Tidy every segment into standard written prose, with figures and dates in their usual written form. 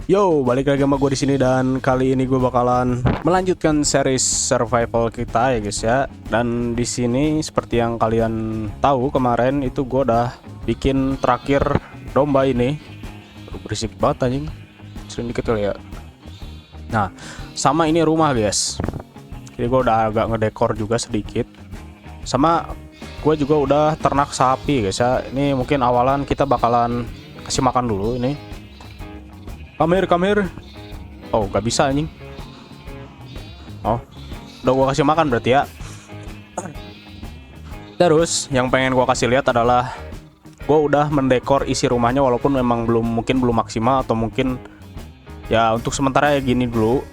Yo, balik lagi sama gue di sini dan kali ini gue bakalan melanjutkan series survival kita ya guys ya. Dan di sini seperti yang kalian tahu kemarin itu gue udah bikin terakhir domba ini. Aduh, berisik banget anjing. Sering dikit kali ya. Nah, sama ini rumah guys. Jadi gue udah agak ngedekor juga sedikit. Sama gue juga udah ternak sapi guys ya. Ini mungkin awalan kita bakalan kasih makan dulu ini. Come here. Oh, gak bisa anjing. Oh, udah gua kasih makan berarti ya. Terus yang pengen gua kasih lihat adalah gua udah mendekor isi rumahnya walaupun memang belum maksimal atau mungkin ya untuk sementara ya gini dulu.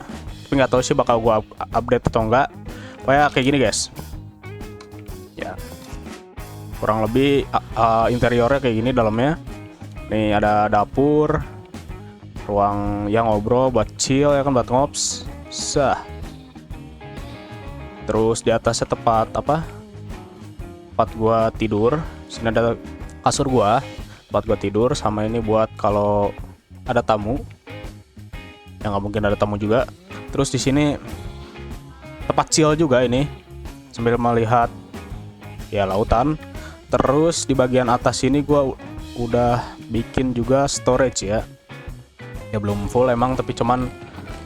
Tapi nggak tahu sih bakal gua update atau enggak. Kayak kayak gini guys. Ya. Kurang lebih interiornya kayak gini dalamnya. Nih ada dapur, ruang yang ngobrol buat chill ya kan, buat ngops. Terus di atasnya tempat gua tidur. Sini ada kasur gua, tempat gua tidur, sama ini buat kalau ada tamu. Yang nggak mungkin ada tamu juga. Terus di sini tempat chill juga ini sambil melihat ya lautan. Terus di bagian atas ini gua udah bikin juga storage ya. Ya belum full emang, tapi cuman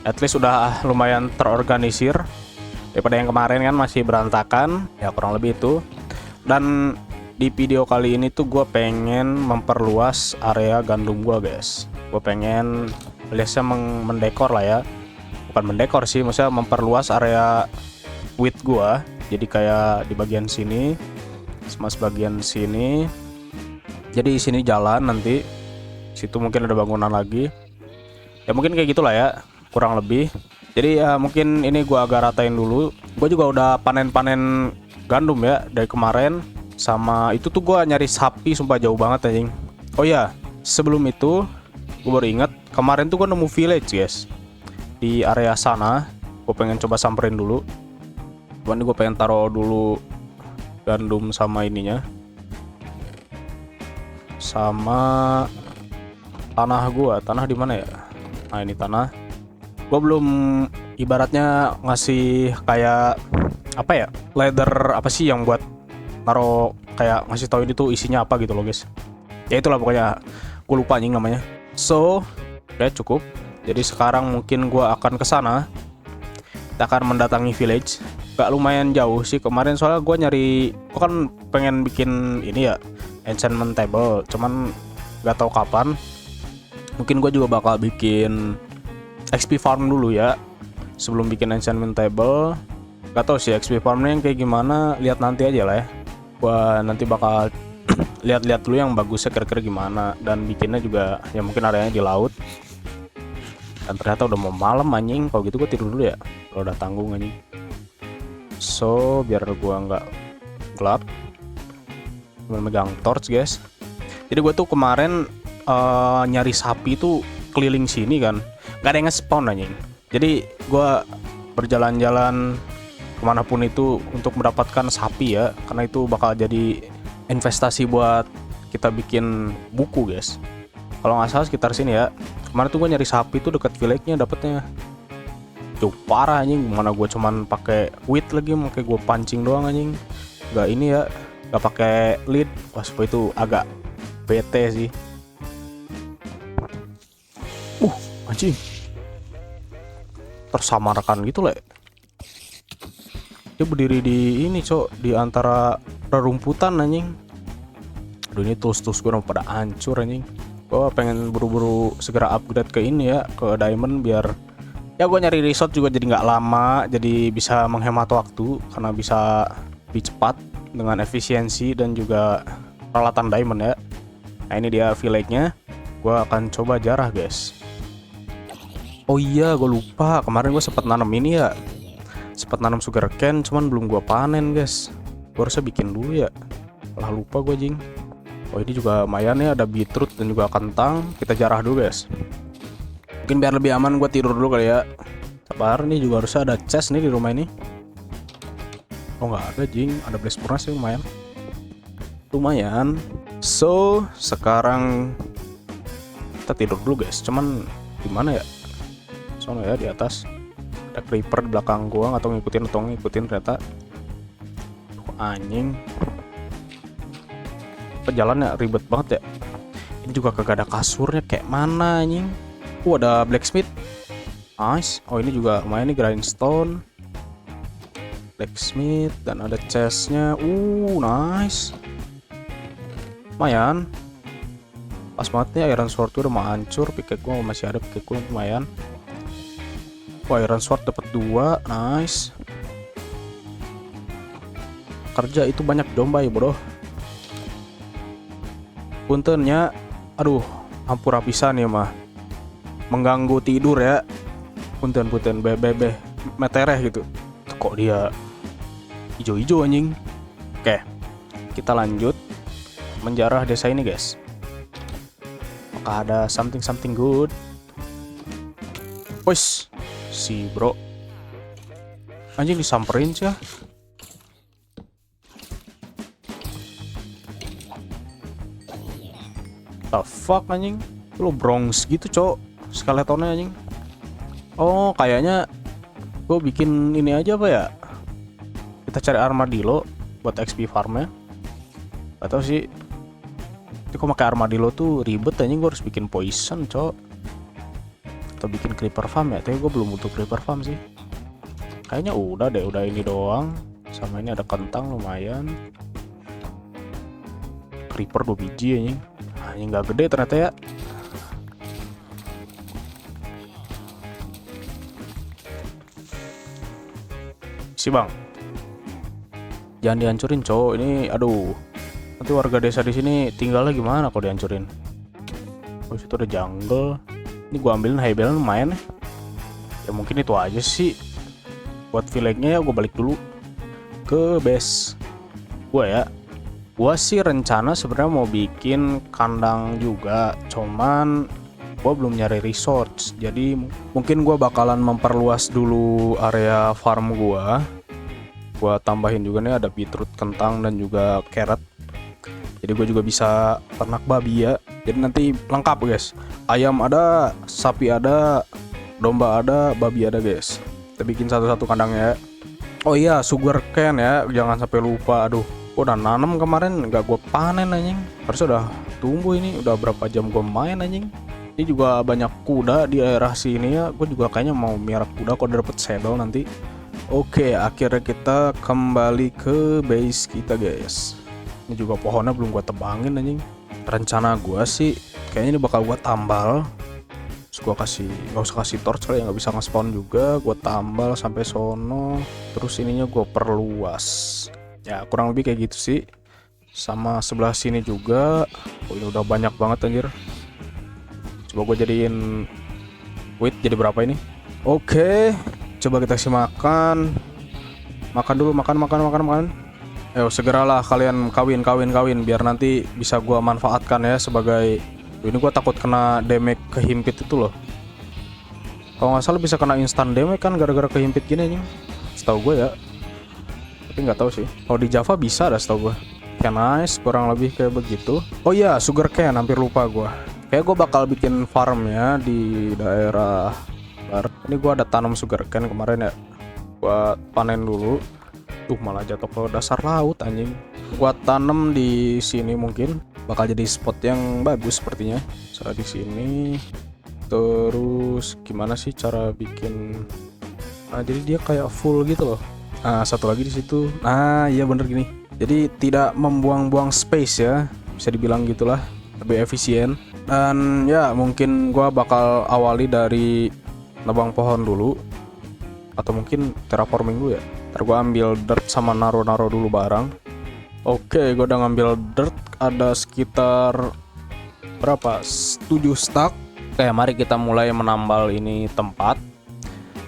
at least udah lumayan terorganisir daripada yang kemarin kan masih berantakan ya, kurang lebih itu. Dan di video kali ini tuh gue pengen memperluas area gandum gue guys. Gue pengen aliasnya mendekor lah ya, bukan mendekor sih, maksudnya memperluas area width gue. Jadi kayak di bagian sini sama sebagian sini, jadi di sini jalan, nanti situ mungkin ada bangunan lagi. Ya mungkin kayak gitulah ya, kurang lebih. Jadi ya mungkin ini gua agak ratain dulu. Gue juga udah panen-panen gandum ya dari kemarin. Sama itu tuh gua nyari sapi sumpah jauh banget anjing. Oh ya, sebelum itu gue baru inget kemarin tuh gua nemu village guys di area sana. Gue pengen coba samperin dulu. Cuman gue pengen taruh dulu gandum sama ininya, sama tanah gua. Tanah di mana ya? Nah ini tanah. Gue belum ibaratnya ngasih kayak apa ya, ladder apa sih yang buat naruh, kayak ngasih tahu ini tuh isinya apa gitu loh guys. Ya itulah pokoknya, gue lupa anjing namanya. So udah cukup. Jadi sekarang mungkin gue akan ke sana. Kita akan mendatangi village. Gak lumayan jauh sih kemarin, soalnya gue nyari, gue kan pengen bikin ini ya, enchantment table, cuman gak tahu kapan. Mungkin gue juga bakal bikin XP farm dulu ya sebelum bikin enchantment table. Gak tau sih XP farmnya yang kayak gimana, lihat nanti aja lah ya. Gue nanti bakal lihat-lihat dulu yang bagusnya kira-kira gimana, dan bikinnya juga ya mungkin areanya di laut. Dan ternyata udah mau malam anjing. Kalau gitu gue tidur dulu ya, kalau udah tanggung anjing. So biar gue nggak gelap, gue megang torch guys. Jadi gue tuh kemarin nyari sapi tuh keliling sini kan, gak ada yang nge-spawn anjing. Jadi gue berjalan-jalan kemanapun itu untuk mendapatkan sapi ya, karena itu bakal jadi investasi buat kita bikin buku guys. Kalau nggak salah sekitar sini ya. Kemarin tuh gue nyari sapi tuh dekat village-nya dapetnya. Tuh parah anjing, mana gue cuman pakai wheat lagi, pakai gue pancing doang anjing. Gak ini ya, gak pakai lead. Wah itu agak bete sih. Anjing tersamarkan gitu lah. Dia berdiri di ini cok, di antara rerumputan anjing. Aduh ini tools gue udah pada hancur anjing. Gue pengen buru-buru segera upgrade ke ini ya, ke diamond, biar ya gue nyari resort juga jadi nggak lama, jadi bisa menghemat waktu karena bisa lebih cepat dengan efisiensi dan juga peralatan diamond ya. Nah ini dia village-nya. Gue akan coba jarah guys. Oh iya, gue lupa. Kemarin gue sempat nanam ini ya, sempat nanam sugarcane, cuman belum gue panen guys. Gue harusnya bikin dulu ya. Lah lupa gue jing. Oh ini juga lumayan ya, ada beetroot dan juga kentang. Kita jarah dulu guys. Mungkin biar lebih aman gue tidur dulu kali ya. Sabar, nih juga harusnya ada chest nih di rumah ini. Oh nggak ada jing, ada blaze furnace sih, lumayan. So sekarang kita tidur dulu guys. Cuman di mana ya? Sono ya, di atas. Ada creeper di belakang gua, atau ngikutin ternyata. Anjing. Jalannya ribet banget ya. Ini juga kagak ada kasurnya, kayak mana anjing. Ada blacksmith. Nice. Oh, ini juga lumayan nih, grindstone. Blacksmith dan ada chestnya. Nice. Lumayan. Pas banget nih, iron sword udah mau hancur, pickaxe gua masih ada, pickaxe gua lumayan. Iron sword dapat 2, nice. Kerja itu banyak domba ya, bro. Puntennya, aduh, hampura pisan ya mah. Mengganggu tidur ya. Punten bebe metereh gitu. Kok dia hijau-hijau anjing. Oke. Kita lanjut menjarah desa ini, guys. Apakah ada something good? Wes, si bro anjing disamperin sih ya. The fuck anjing, lu bronze gitu cok skeletonnya anjing. Oh, kayaknya gue bikin ini aja apa ya, kita cari armadillo buat XP farmnya. Atau sih tapi kok pakai armadillo tuh ribet anjing, gue harus bikin poison cok, atau bikin creeper farm ya. Tapi gue belum butuh creeper farm sih kayaknya. Udah deh, udah ini doang. Sama ini ada kentang lumayan. Creeper 2 biji anjing. Anjing gak gede ternyata ya. Si bang, jangan dihancurin cowok ini. Aduh, nanti warga desa di sini tinggalnya gimana kalau dihancurin. Oh, situ ada jungle. Ini gua ambilin high bale lumayan ya. Mungkin itu aja sih buat village-nya ya. Gua balik dulu ke base gua ya. Gua sih rencana sebenarnya mau bikin kandang juga, cuman gua belum nyari resource. Jadi mungkin gua bakalan memperluas dulu area farm gua. Gua tambahin juga nih ada beetroot, kentang, dan juga carrot. Jadi gue juga bisa ternak babi ya. Jadi nanti lengkap guys. Ayam ada, sapi ada, domba ada, babi ada guys. Kita bikin satu-satu kandangnya. Oh iya, sugar cane ya, jangan sampai lupa. Aduh, udah nanam kemarin nggak gue panen anjing. Harusnya udah tumbuh ini. Udah berapa jam gue main anjing. Ini juga banyak kuda di daerah sini ya. Gue juga kayaknya mau miara kuda kalau dapet saddle nanti. Oke, akhirnya kita kembali ke base kita guys. Ini juga pohonnya belum gue tebangin anjing. Rencana gue sih kayaknya ini bakal gue tambal. Terus gue kasih, gak usah kasih torch lah ya, nggak bisa nge-spawn juga. Gue tambal sampai sono. Terus ininya gue perluas. Ya kurang lebih kayak gitu sih. Sama sebelah sini juga. Oh, ini udah banyak banget anjir. Coba gue jadiin wheat jadi berapa ini. Oke, coba kita kasih makan. Makan dulu, makan. Ayo segeralah kalian kawin biar nanti bisa gua manfaatkan ya sebagai. Ini gua takut kena damage kehimpit itu loh. Kalau nggak salah bisa kena instant damage kan gara-gara kehimpit gini nih. Setahu gue ya. Tapi nggak tahu sih. Kalau di Java bisa dah setahu gue. Kayak nice, kurang lebih kayak begitu. Oh iya, sugar cane hampir lupa gua. Kayak gue bakal bikin farm ya di daerah barat. Ini gua ada tanam sugar cane kemarin ya. Gua panen dulu. Tuh malah jatuh ke dasar laut anjing. Gua tanam di sini mungkin bakal jadi spot yang bagus sepertinya. Soalnya di sini. Terus gimana sih cara bikin? Nah, jadi dia kayak full gitu loh. Nah, satu lagi di situ. Nah, iya bener gini. Jadi tidak membuang-buang space ya. Bisa dibilang gitulah. Lebih efisien. Dan ya mungkin gua bakal awali dari nebang pohon dulu. Atau mungkin terraforming dulu ya. Ntar gue ambil dirt sama naro-naro dulu barang. Oke, gue udah ngambil dirt. Ada sekitar berapa? 7 stack. Oke, mari kita mulai menambal ini tempat.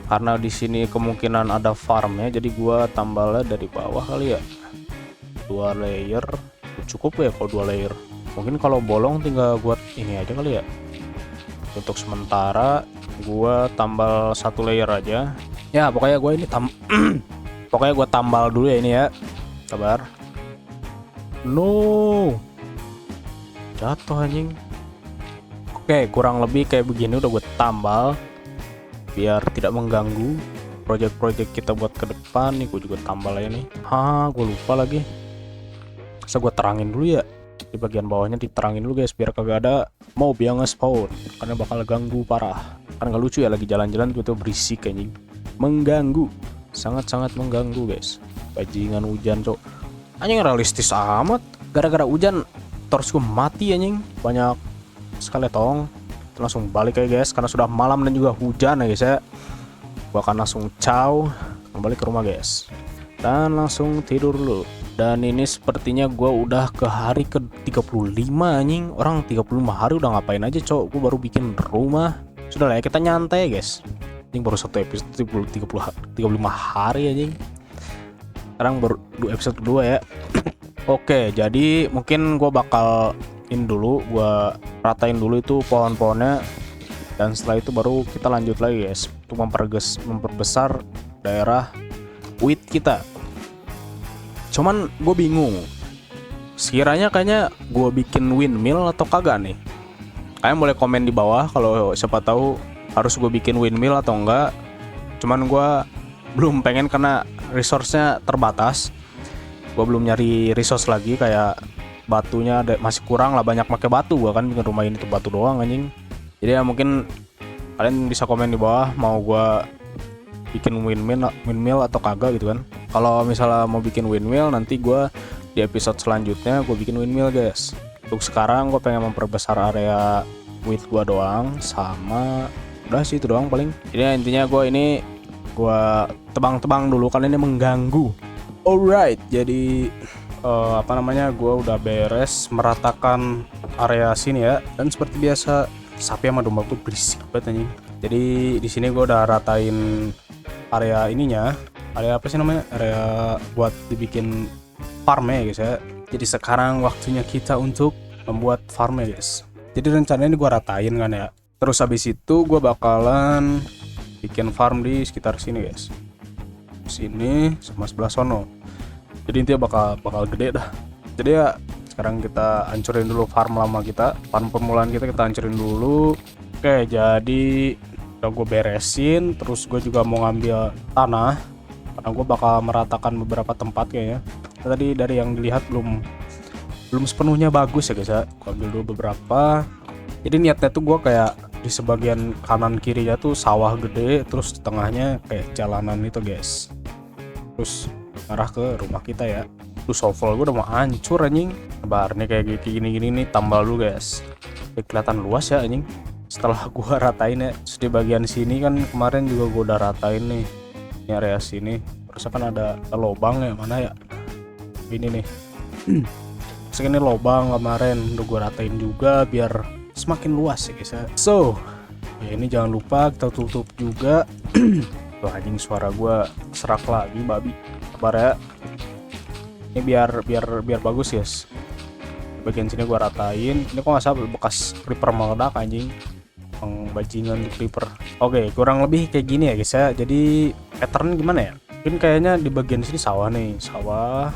Karena di sini kemungkinan ada farmnya, jadi gue tambalnya dari bawah kali ya. 2 layer. Cukup ya kalau 2 layer. Mungkin kalau bolong tinggal buat ini aja kali ya. Untuk sementara gue tambal 1 layer aja. Ya pokoknya gue ini pokoknya gue tambal dulu ya ini ya. Sabar. No. Jatuh anjing. Oke, kurang lebih kayak begini udah gue tambal biar tidak mengganggu project-project kita buat ke depan. Nih gue juga tambal aja nih. Gue lupa lagi. Bisa gue terangin dulu ya. Di bagian bawahnya diterangin dulu guys, biar kagak ada mob yang nge-spawn, karena bakal ganggu parah. Kan gak lucu ya lagi jalan-jalan gitu berisik anjing. Mengganggu. Sangat-sangat mengganggu guys. Bajingan hujan cok. Anjing realistis amat. Gara-gara hujan terus gue mati anjing. Banyak sekali tong. Langsung balik aja guys, karena sudah malam dan juga hujan ya guys ya. Gua akan langsung kembali ke rumah guys, dan langsung tidur dulu. Dan ini sepertinya gua udah ke hari ke 35 anjing. Orang 35 hari udah ngapain aja cok. Gua baru bikin rumah. Sudah lah ya, kita nyantai guys. Ini baru satu episode 35 hari anjing. Sekarang baru episode kedua ya. Oke, jadi mungkin gua bakal dulu, gua ratain dulu itu pohon-pohonnya, dan setelah itu baru kita lanjut lagi guys untuk memperbesar daerah wheat kita. Cuman gue bingung, sekiranya kayaknya gue bikin windmill atau kagak nih. Kalian boleh komen di bawah kalau siapa tahu harus gue bikin windmill atau enggak. Cuman gue belum pengen karena resource-nya terbatas. Gue belum nyari resource lagi, kayak batunya masih kurang lah, banyak pakai batu. Gua kan bikin rumah ini tuh batu doang anjing. Jadi ya mungkin kalian bisa komen di bawah mau gua bikin windmill atau kagak gitu kan. Kalau misalnya mau bikin windmill, nanti gua di episode selanjutnya gua bikin windmill guys. Untuk sekarang gua pengen memperbesar area wheat gua doang, sama udah sih itu doang paling. Jadi intinya gua tebang-tebang dulu karena ini mengganggu. Alright, jadi gue udah beres meratakan area sini ya, dan seperti biasa sapi sama domba tuh berisik banget anjing. Jadi di sini gue udah ratain area ininya, area apa sih namanya, area buat dibikin farm ya guys ya. Jadi sekarang waktunya kita untuk membuat farm ya guys. Jadi rencananya ini gue ratain kan ya, terus habis itu gue bakalan bikin farm di sekitar sini guys, sini sama sebelah sono. Jadi intinya bakal gede dah. Jadi ya sekarang kita hancurin dulu farm lama kita, farm permulaan kita hancurin dulu. Oke, jadi udah gue beresin. Terus gue juga mau ngambil tanah, karena gue bakal meratakan beberapa tempat kayaknya. Tadi dari yang dilihat belum sepenuhnya bagus ya guys ya. Gue ambil dulu beberapa. Jadi niatnya tuh gue kayak di sebagian kanan kirinya tuh sawah gede, terus di tengahnya kayak jalanan itu guys. Terus arah ke rumah kita ya. Tuh shovel gue udah mau hancur anjing. Bar nih kayak gini nih, tambal dulu guys. Kelihatan luas ya anjing. Setelah gue ratain ya, terus di bagian sini kan kemarin juga gue udah ratain nih. Ini area sini. Terus kan ada lobang ya, mana ya? Ini nih. Terus ini lobang kemarin udah gue ratain juga biar semakin luas ya guys ya. So, ya ini jangan lupa kita tutup juga. Tuh anjing, suara gue serak lagi babi. Sabar ya. Ini biar bagus guys. Bagian sini gua ratain. Ini kok nggak salah bekas creeper meledak anjing. Bajingan di creeper. Oke, kurang lebih kayak gini ya guys ya. Jadi pattern gimana ya? Mungkin kayaknya di bagian sini sawah nih, sawah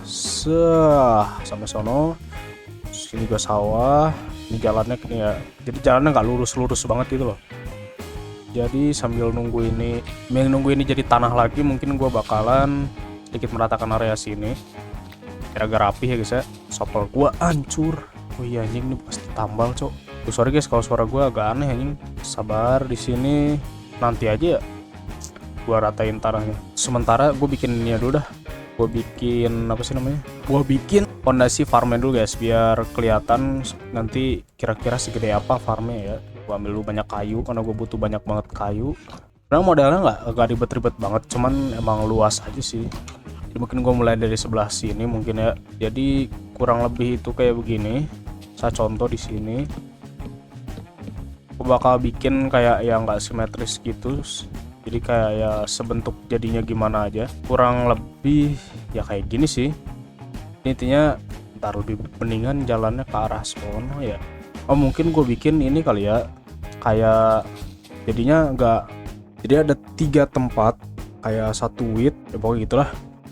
sampai sono. Sini juga sawah. Ini jalannya gini ya. Jadi jalannya nggak lurus banget gitu loh. Jadi sambil nunggu ini jadi tanah lagi, mungkin gua bakalan sedikit meratakan area sini biar agak rapi ya guys ya. Shovel gua hancur. Oh iya anjing, ini pasti tambal cok. Sorry guys kalau suara gua agak aneh anjing. Sabar, di sini nanti aja ya gua ratain tanahnya. Sementara gua bikin ini dulu dah. Gua bikin apa sih namanya? Gua bikin fondasi farmnya dulu guys, biar kelihatan nanti kira-kira segede apa farmnya ya. Gua ambil dulu banyak kayu karena gua butuh banyak banget kayu. Karena modalnya nggak ribet-ribet banget, cuman emang luas aja sih. Jadi mungkin gue mulai dari sebelah sini mungkin ya. Jadi kurang lebih itu kayak begini. Saya contoh di sini. Gue bakal bikin kayak yang nggak simetris gitu. Jadi kayak ya sebentuk jadinya gimana aja. Kurang lebih ya kayak gini sih. Intinya ntar lebih mendingan jalannya ke arah sono ya. Oh mungkin gue bikin ini kali ya. Kayak jadinya nggak. Jadi ada 3 tempat kayak satu wheat ya pokoknya gitulah.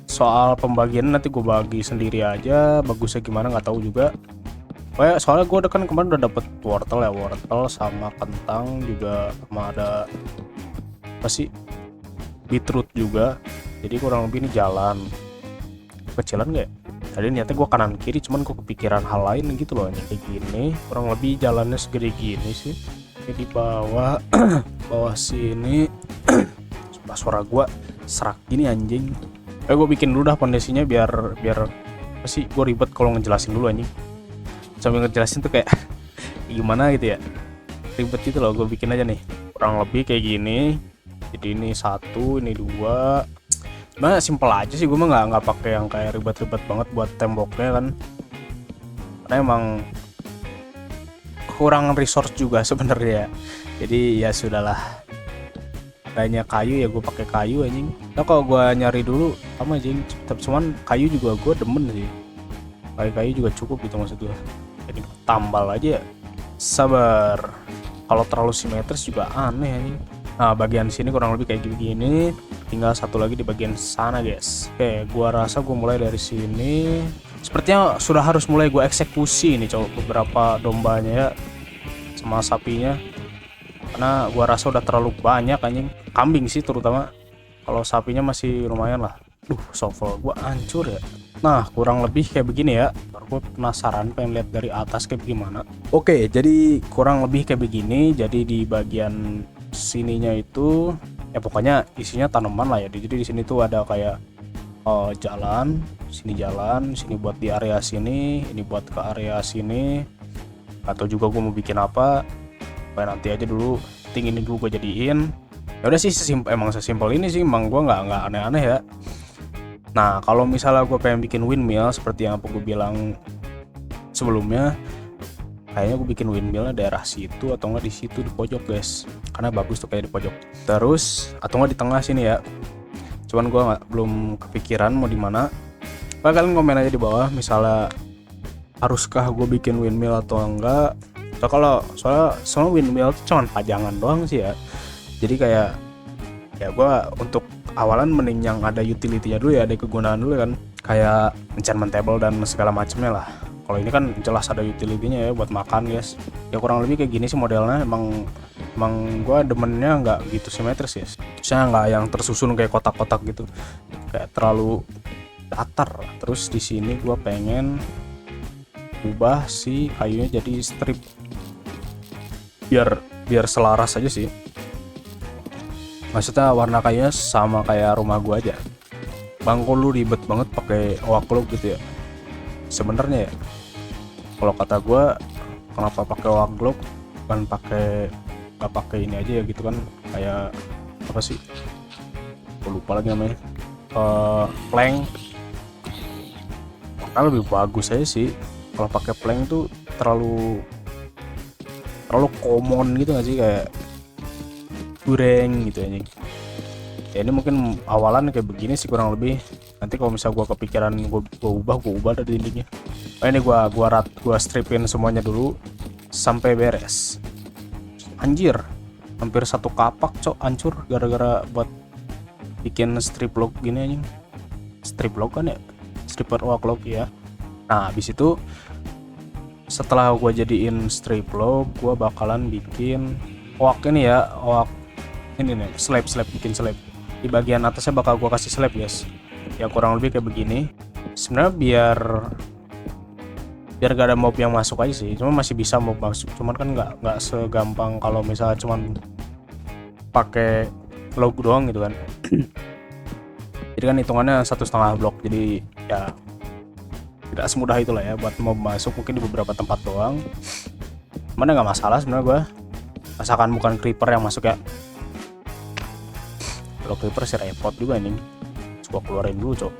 Soal pembagian nanti gue bagi sendiri aja, bagusnya gimana nggak tahu juga. Soalnya gue udah kan kemarin udah dapet wortel sama kentang juga, sama ada apa sih, beetroot juga. Jadi kurang lebih ini jalan kecilan gak ya? Tadi niatnya gue kanan kiri, cuman gue kepikiran hal lain gitu loh. Ini kayak gini, kurang lebih jalannya segede gini sih. Ini di bawah bawah sini. Suara gue serak gini anjing. Gue bikin dulu dah pondasinya biar apa sih, gue ribet kalau ngejelasin dulu anjing. Sambil ngejelasin tuh kayak gimana gitu ya, ribet gitu loh. Gue bikin aja nih kurang lebih kayak gini. Jadi ini 1, ini 2. Sebenarnya simple aja sih, gue mah nggak pakai yang kayak ribet-ribet banget buat temboknya kan, karena emang kurang resource juga sebenarnya. Jadi ya sudahlah, adanya kayu ya gue pakai kayu anjing. Nah kalau gue nyari dulu sama anjing, cuman kayu juga gue demen sih, kayu juga cukup gitu maksud gue. Jadi tambal aja, sabar. Kalau terlalu simetris juga aneh anjing. Nah bagian sini kurang lebih kayak gini, tinggal satu lagi di bagian sana guys. Oke, gua rasa gua mulai dari sini. Sepertinya sudah harus mulai gua eksekusi nih cowok, beberapa dombanya ya sama sapinya, karena gua rasa udah terlalu banyak anjing. Kambing sih terutama, kalau sapinya masih lumayan lah. Sofa gua hancur ya. Nah kurang lebih kayak begini ya. Gue penasaran pengen lihat dari atas kayak gimana. Oke, jadi kurang lebih kayak begini. Jadi di bagian sininya itu ya pokoknya isinya tanaman lah ya. Jadi di sini tuh ada kayak jalan, sini buat di area sini, ini buat ke area sini. Atau juga gue mau bikin apa, nanti aja dulu. Ting ini dulu gue jadiin. Ya udah sih, emang sesimpel ini sih, emang gue nggak aneh-aneh ya. Nah kalau misalnya gue pengen bikin windmill seperti yang apa gue bilang sebelumnya, kayaknya gue bikin windmillnya daerah situ atau enggak di situ di pojok guys, karena bagus tuh kayak di pojok. Terus atau enggak di tengah sini ya, cuman gue belum kepikiran mau di mana. Kalian komen aja di bawah misalnya haruskah gue bikin windmill atau enggak. Soalnya semua windmill itu cuman pajangan doang sih ya. Jadi kayak ya gue untuk awalan mending yang ada utility-nya dulu ya, ada kegunaan dulu kan, kayak enchantment table dan segala macamnya lah. Kalau ini kan jelas ada utility-nya ya buat makan guys. Ya kurang lebih kayak gini sih modelnya. Emang gue demennya nggak gitu simetris guys. Saya nggak yang tersusun kayak kotak-kotak gitu, kayak terlalu datar. Terus di sini gue pengen ubah si kayunya jadi strip, biar selaras aja sih. Maksudnya warna kayunya sama kayak rumah gua aja. Bang, kok lu ribet banget pakai oak-log gitu ya? Sebenarnya ya, kalau kata gua, kenapa pakai oak-log kan nggak pakai ini aja ya gitu kan, kayak apa sih? Gua lupa lagi namanya. Plank. Kan lebih bagus aja sih. Kalau pakai plank tuh terlalu common gitu nggak sih, kayak goreng gitu ya. Ya ini mungkin awalan kayak begini sih kurang lebih. Nanti kalau misalnya gua kepikiran gua ubah dari dindingnya. Ini gua stripin semuanya dulu sampai beres. Anjir, hampir 1 kapak cok hancur gara-gara buat bikin strip log gini anjing. Strip log kan ya, stripper oak log ya. Nah habis itu setelah gua jadiin strip log, gua bakalan bikin oak ini ya, oak ini nih, slab bikin slab. Di bagian atasnya bakal gua kasih slab guys. Ya kurang lebih kayak begini. Sebenarnya biar gak ada mob yang masuk aja sih. Cuma masih bisa mob masuk, cuman kan nggak segampang kalau misalnya cuman pakai log doang gitu kan. Jadi kan hitungannya 1,5 blok. Jadi ya tidak semudah itulah ya buat mob masuk, mungkin di beberapa tempat doang. Mana nggak masalah sebenarnya gua, asalkan bukan creeper yang masuk ya. Kalau creeper sih repot juga nih, gua keluarin dulu cok.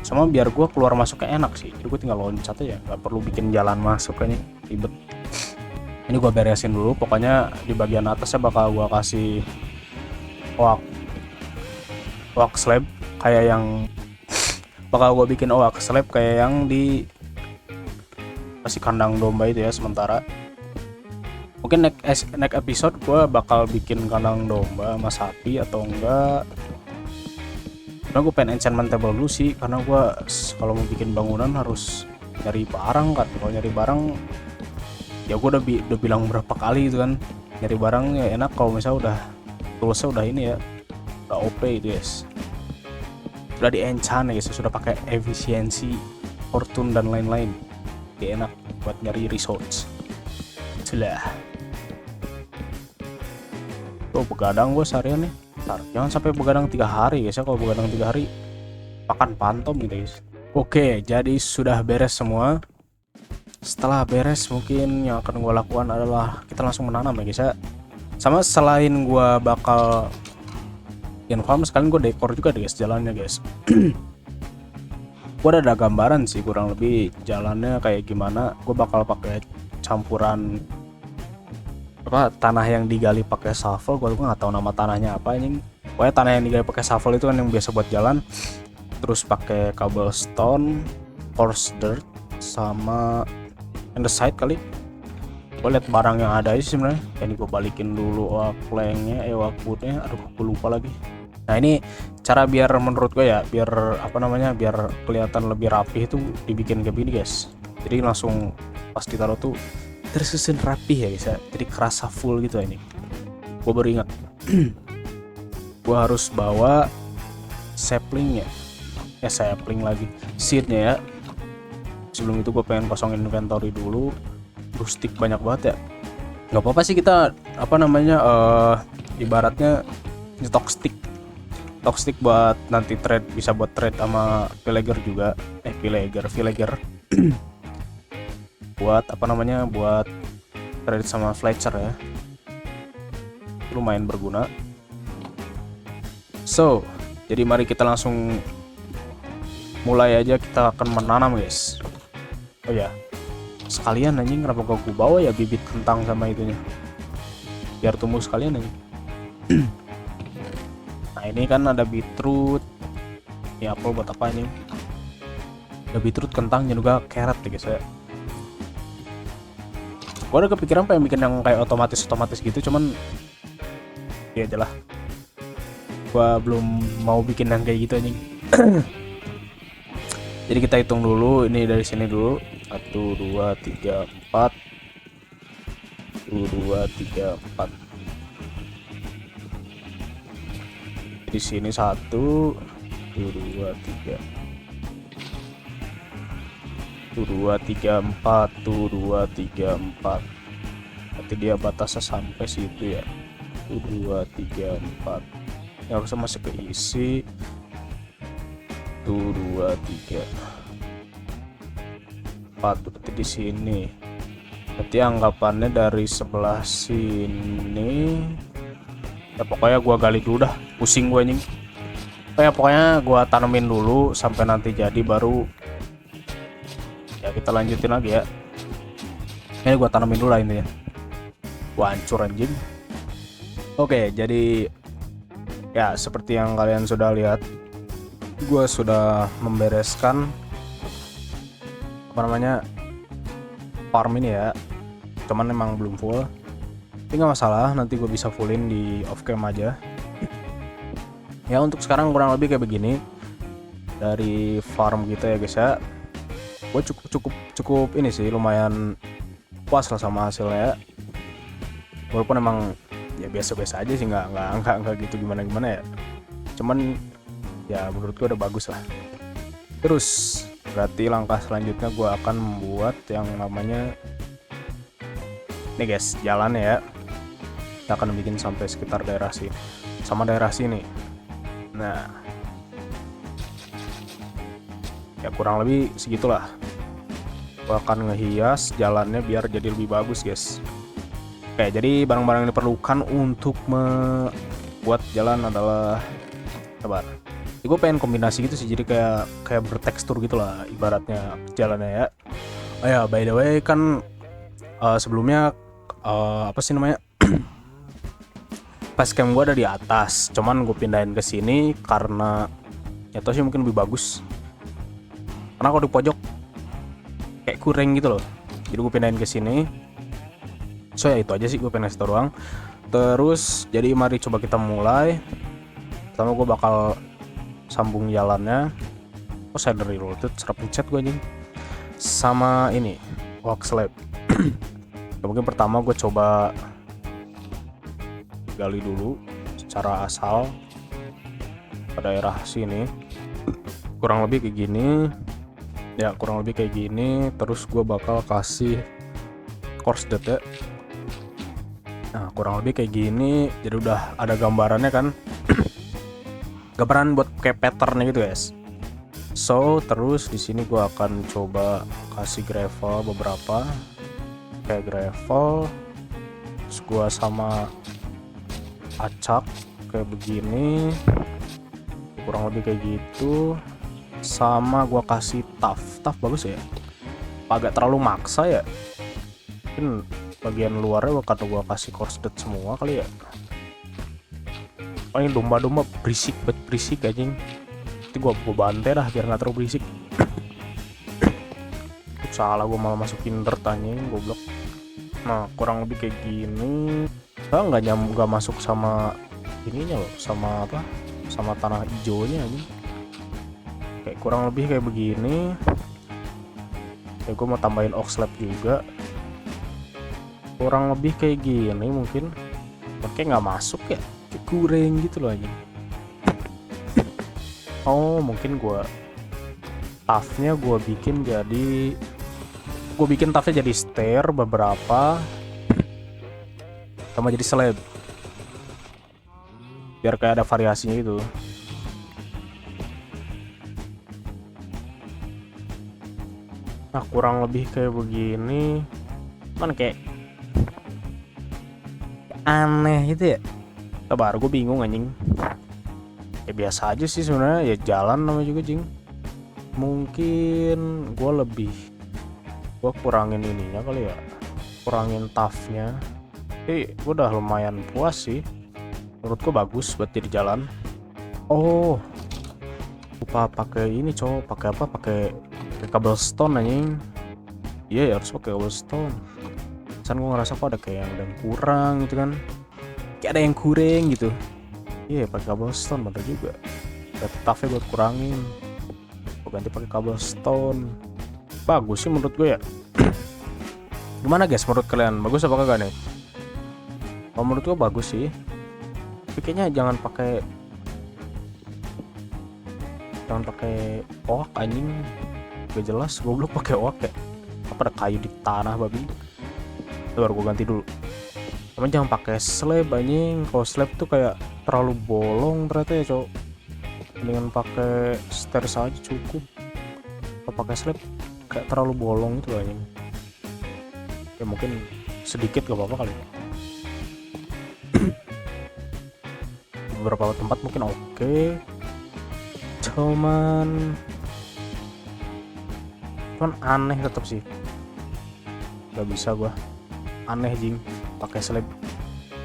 Sama biar gua keluar masuknya enak sih, jadi gua tinggal loncat aja, nggak perlu bikin jalan masuk kayaknya ribet. Ini gua beresin dulu, pokoknya di bagian atasnya bakal gua kasih oak slab kayak yang bakal gua bikin oak slab kayak yang di kasih kandang domba itu ya sementara. Mungkin next episode gue bakal bikin kandang domba sama sapi atau enggak. Karena gue pengen enchantment table dulu sih, karena gue kalau mau bikin bangunan harus nyari barang kan. Kalau nyari barang ya gue udah bilang berapa kali itu kan, nyari barang ya enak kalau misalnya udah toolsnya udah ini ya, udah OP itu guys, udah di enchant ya guys, sudah pakai efisiensi, fortune dan lain-lain, ya enak buat nyari resource. Itulah tuh begadang gue seharian nih. Ntar, jangan sampai begadang 3 hari guys ya, kalau begadang 3 hari makan pantom gitu guys. Oke, jadi sudah beres semua. Setelah beres mungkin yang akan gue lakukan adalah kita langsung menanam ya guys ya. Sama selain gue bakal bikin farm, sekalian gue dekor juga deh guys jalannya guys. Gue ada gambaran sih kurang lebih jalannya kayak gimana. Gue bakal pakai campuran apa, tanah yang digali pakai shovel. Gue nggak tahu nama tanahnya apa ini. Pokoknya tanah yang digali pakai shovel itu kan yang biasa buat jalan. Terus pakai cobblestone, coarse dirt, sama andesite kali. Gue liat barang yang ada aja sebenarnya. Ini gue balikin dulu planknya, woodnya. Aduh, gue lupa lagi. Nah ini cara biar menurut gue ya, biar apa namanya, biar kelihatan lebih rapih itu dibikin kayak gini guys. Jadi langsung pas ditaruh tuh tersusun rapih ya guys ya. Jadi kerasa full gitu ini. Gue baru ingat. Gue harus bawa saplingnya. Sapling lagi, seednya ya. Sebelum itu gue pengen kosongin inventory dulu. Stick banyak banget ya. Nggak apa-apa sih kita apa namanya ibaratnya nyetok stick buat nanti trade, bisa buat trade sama villager juga. Villager buat apa namanya, buat trade sama Fletcher ya. Lumayan berguna. So, jadi mari kita langsung mulai aja, kita akan menanam guys. Oh ya, sekalian anjing, kenapa gue bawa ya bibit kentang sama itunya, biar tumbuh sekalian anjing. Nah ini kan ada beetroot, ini apel buat apa anjing, ada beetroot, kentang, dan juga carrot ya guys ya. Gue ada kepikiran pengen bikin yang kayak otomatis gitu, cuman ya aja lah, gue belum mau bikin yang kayak gitu anjing. Jadi kita hitung dulu, ini dari sini dulu, 1 2 3 4 1 2 3 4. Di sini 1 2 3 1 2 3 4 1 2 3 4. Nanti dia batasnya sampai situ ya, 1 2 3 4. Yang harusnya masih keisi 1 2 3 4. Berarti di sini berarti anggapannya dari sebelah sini ya. Pokoknya gua gali dulu dah, pusing gua anjing. Pokoknya gua tanemin dulu sampai nanti jadi, baru ya kita lanjutin lagi ya. Ini gua tanemin dulu lah intinya, gua hancur anjing. Oke, jadi ya seperti yang kalian sudah lihat, gue sudah membereskan apa namanya farm ini ya. Cuman emang belum full, tapi nggak masalah, nanti gue bisa fullin di off cam aja. Ya untuk sekarang kurang lebih kayak begini dari farm kita ya guys ya. Gue cukup ini sih, lumayan puas lah sama hasilnya ya. Walaupun emang ya biasa-biasa aja sih, nggak gitu gimana ya. Cuman ya menurut gue udah bagus lah. Terus berarti langkah selanjutnya gue akan membuat yang namanya nih guys, jalannya ya. Kita akan bikin sampai sekitar daerah sini sama daerah sini. Nah ya kurang lebih segitulah. Gue akan ngehias jalannya biar jadi lebih bagus guys. Oke, jadi barang-barang yang diperlukan untuk membuat jalan adalah, sabar, gue pengen kombinasi gitu sih, jadi kayak bertekstur gitu lah ibaratnya jalannya ya. Oh ya, by the way kan sebelumnya apa sih namanya, pas cam gue ada di atas, cuman gue pindahin ke sini karena ya tau sih mungkin lebih bagus, karena kalau di pojok kayak kurang gitu loh, jadi gue pindahin ke sini. So ya itu aja sih, gue pengen ngasih tau doang. Terus jadi mari coba kita mulai. Pertama gue bakal sambung jalannya. Oh, saya dari reloaded, serap pencet gue anjing. sama ini walk slab. Mungkin pertama gue coba gali dulu secara asal ke daerah sini, kurang lebih kayak gini ya, kurang lebih kayak gini. Terus gue bakal kasih course depth ya. Nah kurang lebih kayak gini, jadi udah ada gambarannya kan. Gambaran buat kayak patternnya gitu guys. So terus di sini gue akan coba kasih gravel beberapa, kayak gravel. Terus gue sama acak kayak begini, kurang lebih kayak gitu. Sama gue kasih tough bagus ya, agak terlalu maksa ya. Mungkin bagian luarnya karena gue kasih course depth semua kali ya. Paling domba-domba berisik anjing. Nanti gue bantai dah biar nggak terlalu berisik. Salah gue malah masukin dirt anjing, goblok. Nah kurang lebih kayak gini. Nggak masuk sama ininya loh, sama apa, sama tanah hijaunya anjing. Kayak kurang lebih kayak begini. Ya gue mau tambahin oak slab juga, kurang lebih kayak gini mungkin. Oke nggak masuk ya, kayak kurang gitu loh anjing. Oh mungkin gue toughnya gue bikin jadi stair beberapa, sama jadi slab biar kayak ada variasinya gitu. Nah kurang lebih kayak begini, kan kayak aneh gitu ya. Sabar, gue bingung anjing. Ya biasa aja sih sebenarnya, ya jalan namanya juga jing. Mungkin gue kurangin ininya kali ya, kurangin toughnya. Gue udah lumayan puas sih, menurut gue bagus buat jadi jalan. Oh lupa pakai ini cowok, pakai cobblestone anjing. Iya ya harus pakai cobblestone. Kan gue ngerasa kok ada kayak yang kurang gitu kan, kayak ada yang kurang gitu. Iya pakai cobblestone bener juga. Berarti toughnya buat kurangin, gue ganti pakai cobblestone. Bagus sih menurut gue ya. Gimana guys menurut kalian, bagus apa kagak nih? Oh, menurut gue bagus sih. Tapi kayaknya jangan pakai oak anjing, gak jelas. Goblok pakai oak ya, apa ada kayu di tanah babi. Baru gue ganti dulu. Cuman jangan pakai slab anjing. Kalau slab tuh kayak terlalu bolong ternyata ya cowok. Dengan pakai stairs aja cukup. Kalau pakai slab kayak terlalu bolong itu anjing. Ya mungkin sedikit gak apa-apa kali. Beberapa tempat mungkin oke. Cuman aneh tetap sih. Gak bisa gua. Aneh jing pakai slab.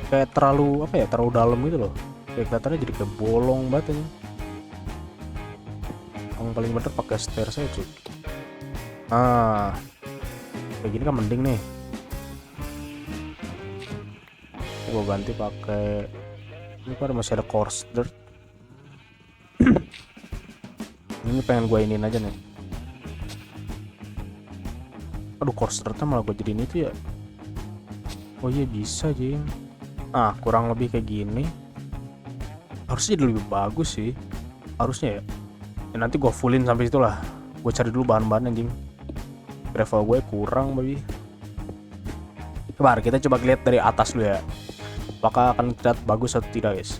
Kayak terlalu terlalu dalam gitu loh. Kayak kelihatannya jadi kayak bolong banget ini. Yang paling bener pakai stairs aja cuy. Kayak gini kan mending nih. Gue ganti pakai ini, kan masih ada coarse dirt. Ini pengen gue iniin aja nih. Aduh coarse dirtnya malah gue jadiin itu ya. Oh iya bisa jing. Kurang lebih kayak gini. Harusnya jadi lebih bagus sih, harusnya ya. Nanti gue fullin sampai situ lah. Gue cari dulu bahan-bahan anjing. Gravel gue kurang babi. Coba kita lihat dari atas dulu ya, apakah akan terlihat bagus atau tidak guys.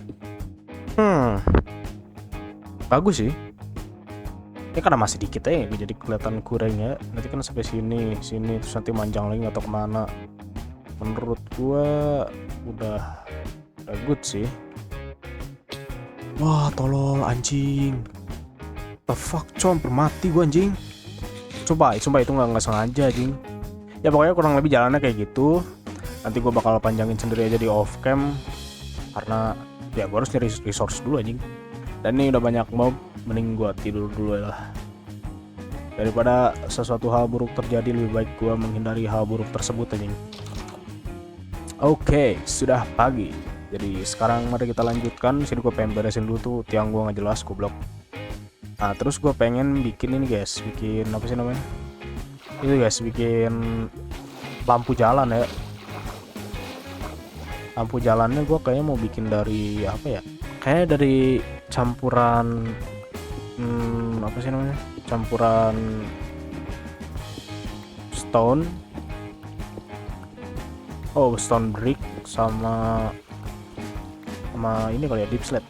Bagus sih. Ini karena masih dikit ya, jadi kelihatan kurangnya. Nanti kan sampai sini terus nanti manjang lagi atau kemana. Menurut gua udah good sih. Wah tolol anjing. The fuck com, mati gua anjing. Coba itu nggak sengaja anjing. Ya pokoknya kurang lebih jalannya kayak gitu. Nanti gua bakal panjangin sendiri aja di off cam, karena ya gua harus nyari resource dulu anjing. Dan ini udah banyak mob, mending gua tidur dulu lah. Daripada sesuatu hal buruk terjadi, lebih baik gua menghindari hal buruk tersebut anjing. Oke, sudah pagi. Jadi sekarang mari kita lanjutkan. Sini gue pengen beresin dulu tuh tiang gue nggak jelas goblok. Nah terus gue pengen bikin ini guys, bikin apa sih namanya? itu guys, bikin lampu jalan ya. Lampu jalannya gue kayaknya mau bikin dari apa ya, kayak dari campuran apa sih namanya, campuran stone brick sama ini kali ya, deep slate.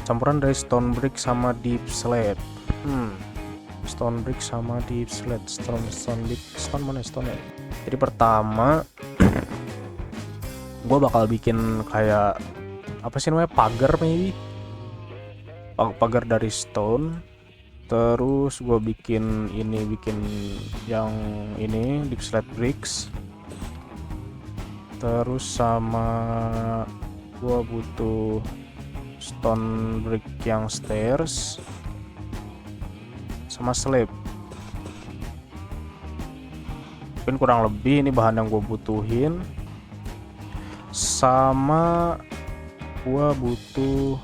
Campuran dari stone brick sama deep slate. Stone brick sama deep slate. Stone mana stone ya? Jadi pertama gue bakal bikin kayak apa sih namanya, pagar maybe, pagar dari stone. Terus gue bikin yang ini deep slate bricks. Terus sama gue butuh stone brick yang stairs sama slab. Mungkin kurang lebih ini bahan yang gue butuhin. Sama gue butuh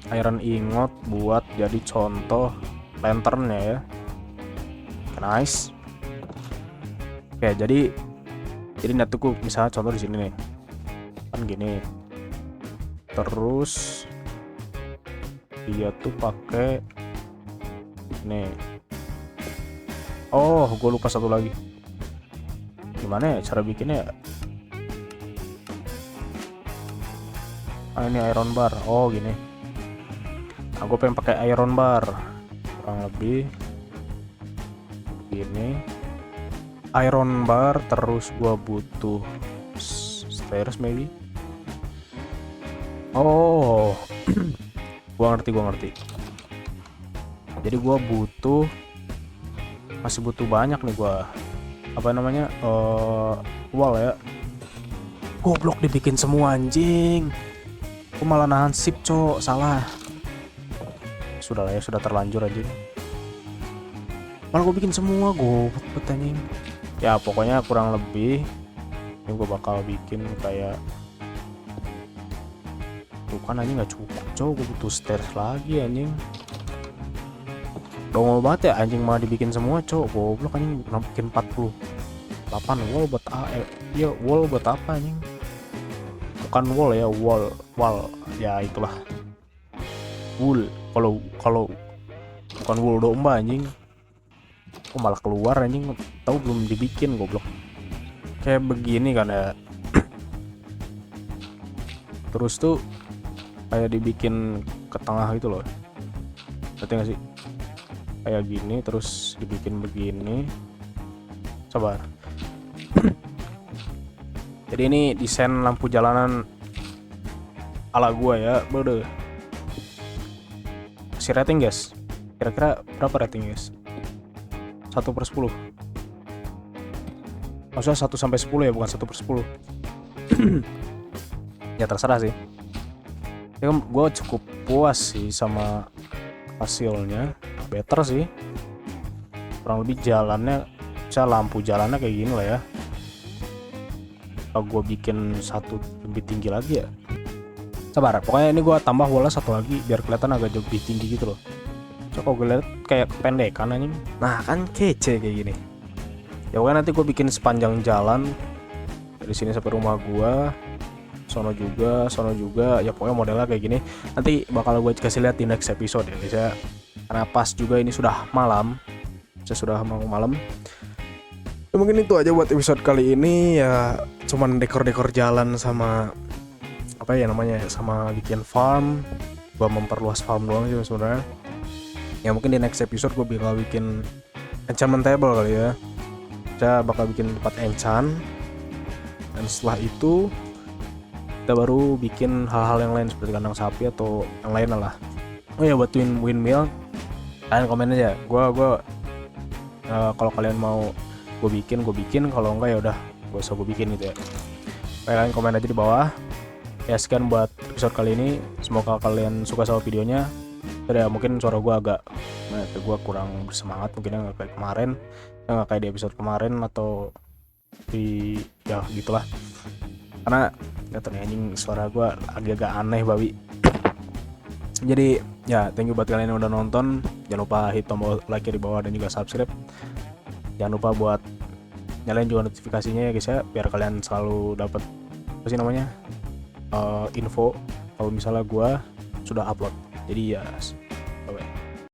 iron ingot buat jadi contoh lanternnya ya. Nice. Oke, jadi nanti gue misalnya contoh di sini nih, kan gini. Terus dia tuh pakai nih. Oh, gue lupa satu lagi. Gimana ya cara bikinnya ya? Ini iron bar. Oh gini. Nah, gue pengen pakai iron bar kurang lebih gini. Iron bar, terus gua butuh stairs maybe. Oh gua ngerti. Jadi gua masih butuh banyak nih gua, apa namanya, wall ya. Goblok, dibikin semua anjing. Gua malah nahan sip cok, salah. Sudah lah ya, sudah terlanjur aja. Malah gue bikin semua, goblok anjing. Ya pokoknya kurang lebih ini gue bakal bikin kayak tuh kan anjing, nggak cukup cowok, gue butuh stairs lagi anjing. Dongol banget ya anjing, malah dibikin semua cowok, goblok anjing. Bikin 48 wall buat wall buat apa anjing? Bukan wall ya, wall ya itulah wool. Kalau bukan wool domba anjing. Kok malah keluar anjing, tahu belum dibikin goblok. Kayak begini kan ya. Terus tuh kayak dibikin ke tengah gitu loh. Ngerti gak sih? Kayak gini terus dibikin begini. Sabar. Jadi ini desain lampu jalanan ala gua ya, bode. Kasih rating guys. Kira-kira berapa rating guys? 1/10. Maksudnya 1/10 ya, bukan 1/10. Ya terserah sih. Ya gue cukup puas sih sama hasilnya. Better sih. Kurang lebih jalannya, lampu jalannya kayak gini lah ya. Kalau gue bikin satu lebih tinggi lagi ya. Sabar, pokoknya ini gue tambah wallnya satu lagi biar kelihatan agak lebih tinggi gitu loh. Kok gue liat kayak kependekan anjing. Nah kan kece kayak gini. Ya pokoknya nanti gue bikin sepanjang jalan dari sini sampai rumah gue, sono juga. Ya pokoknya modelnya kayak gini. Nanti bakal gue kasih lihat di next episode ya guys ya. Karena pas juga ini sudah malam. Saya sudah mau malam. Ya mungkin itu aja buat episode kali ini ya. Cuman dekor-dekor jalan sama apa ya namanya, sama bikin farm. Gue memperluas farm doang sih sebenarnya. Ya mungkin di next episode gue bakal bikin enchantment table kali ya. Saya bakal bikin tempat enchant. Dan setelah itu kita baru bikin hal-hal yang lain seperti kandang sapi atau yang lain lah. Oh ya, buat windmill kalian komen aja. Gue kalau kalian mau gue bikin, kalau enggak ya udah gak usah gue bikin gitu ya. Kalian komen aja di bawah. Ya sekian buat episode kali ini. Semoga kalian suka sama videonya. Ya mungkin suara gue agak gue kurang bersemangat, mungkin nggak kayak kemarin, nggak kayak di episode kemarin atau di ya gitulah, karena nggak tahu nih anjing, suara gue agak-agak aneh babi. Jadi ya thank you buat kalian yang udah nonton, jangan lupa hit tombol like di bawah dan juga subscribe. Jangan lupa buat nyalain juga notifikasinya ya guys ya, biar kalian selalu dapat apa sih namanya info kalau misalnya gue sudah upload. Jadi ya, bye bye.